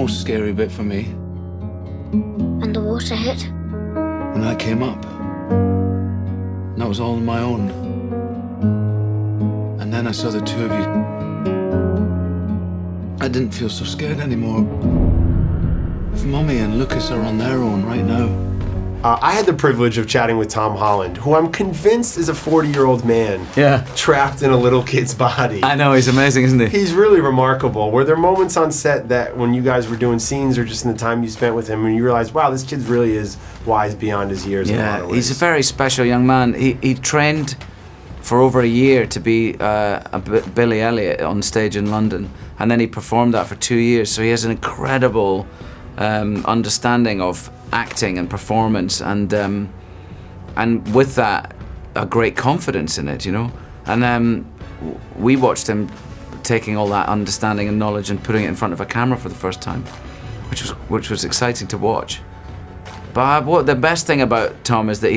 most scary bit for me. And the water hit? When I came up. And that was all on my own. And then I saw the two of you. I didn't feel so scared anymore. If Mummy and Lucas are on their own right now. I had the privilege of chatting with Tom Holland, who I'm convinced is a 40-year-old man trapped in a little kid's body. I know, he's amazing, isn't he? He's really remarkable. Were there moments on set that when you guys were doing scenes or just in the time you spent with him and you realized, wow, this kid really is wise beyond his years in a lot of ways? He's a very special young man. He trained for over a year to be Billy Elliot on stage in London, and then he performed that for 2 years, so he has an incredible understanding of acting and performance, and with that, a great confidence in it, you know. And we watched him taking all that understanding and knowledge and putting it in front of a camera for the first time, which was exciting to watch. But what the best thing about Tom is that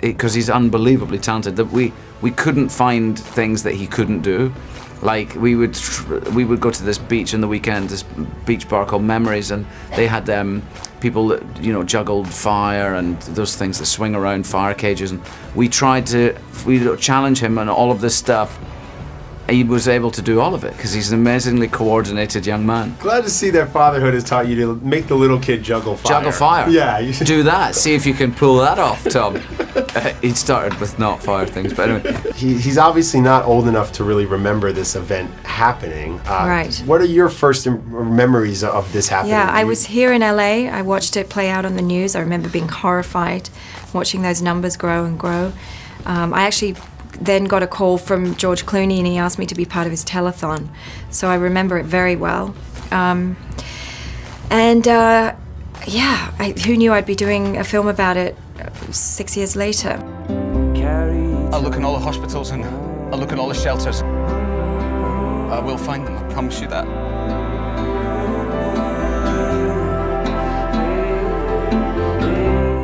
because he's unbelievably talented, that we couldn't find things that he couldn't do. Like we would go to this beach on the weekend, this beach bar called Memories, and they had people that, you know, juggled fire and those things that swing around, fire cages, and we tried to challenge him on all of this stuff. He was able to do all of it because he's an amazingly coordinated young man. Glad to see that fatherhood has taught you to make the little kid juggle fire. Juggle fire. Yeah. Do that. See if you can pull that off, Tom. He started with not fire things, but anyway. He's obviously not old enough to really remember this event happening. Right. What are your first memories of this happening? Yeah, I was here in LA. I watched it play out on the news. I remember being horrified, watching those numbers grow and grow. I actually then got a call from George Clooney, and he asked me to be part of his telethon. So I remember it very well. Who knew I'd be doing a film about it 6 years later? I'll look in all the hospitals and I'll look in all the shelters. I will find them, I promise you that.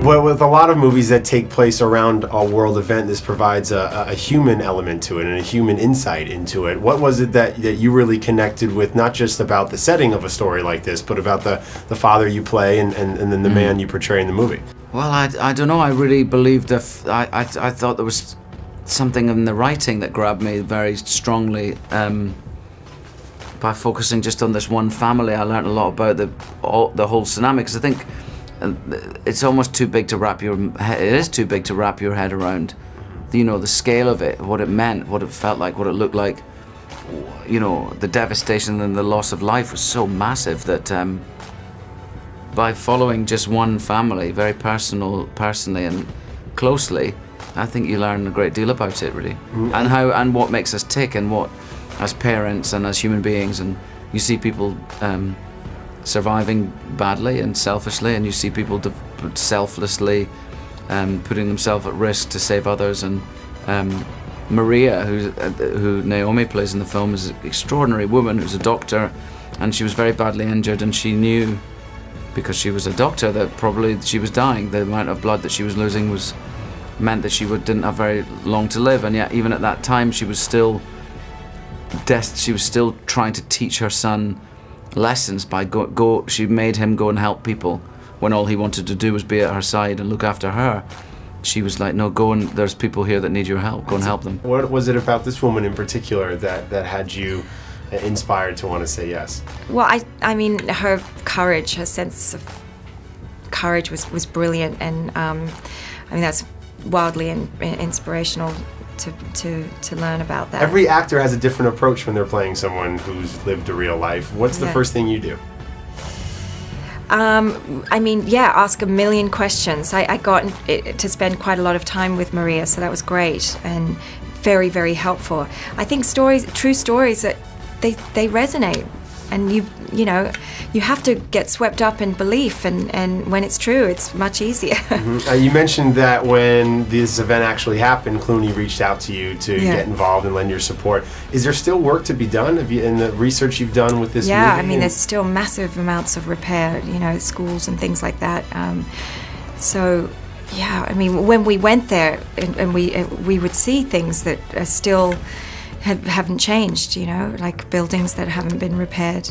Well, with a lot of movies that take place around a world event, this provides a human element to it and a human insight into it. What was it that you really connected with, not just about the setting of a story like this, but about the father you play and then the man you portray in the movie? Well, I don't know. I really believed I thought there was something in the writing that grabbed me very strongly. By focusing just on this one family, I learned a lot about the whole tsunami, because I think it's almost too big to wrap your head. It is too big to wrap your head around. You know, the scale of it, what it meant, what it felt like, what it looked like. You know, the devastation and the loss of life was so massive that by following just one family, very personally and closely, I think you learn a great deal about it, really, and what makes us tick, and what, as parents and as human beings, and you see people surviving badly and selfishly, and you see people selflessly putting themselves at risk to save others. And Maria, who Naomi plays in the film, is an extraordinary woman who's a doctor, and she was very badly injured, and she knew, because she was a doctor, that probably she was dying. The amount of blood that she was losing meant that she didn't have very long to live, and yet even at that time she was still trying to teach her son lessons by she made him go and help people when all he wanted to do was be at her side and look after her. She was like, no, go, and there's people here that need your help, go and help them. What was it about this woman in particular that had you inspired to want to say yes? Well, I mean, her courage, her sense of courage was brilliant, and I mean, that's wildly inspirational to learn about that. Every actor has a different approach when they're playing someone who's lived a real life. What's the first thing you do? I mean, ask a million questions. I got to spend quite a lot of time with Maria, so that was great and very, very helpful. I think true stories, that they resonate, and you know, you have to get swept up in belief, and when it's true, it's much easier. You mentioned that when this event actually happened, Clooney reached out to you to get involved and lend your support. Is there still work to be done in the research you've done with this movie? Yeah, I mean, there's still massive amounts of repair, you know, schools and things like that. So, yeah, I mean, when we went there, and we would see things that are still haven't changed, you know, like buildings that haven't been repaired.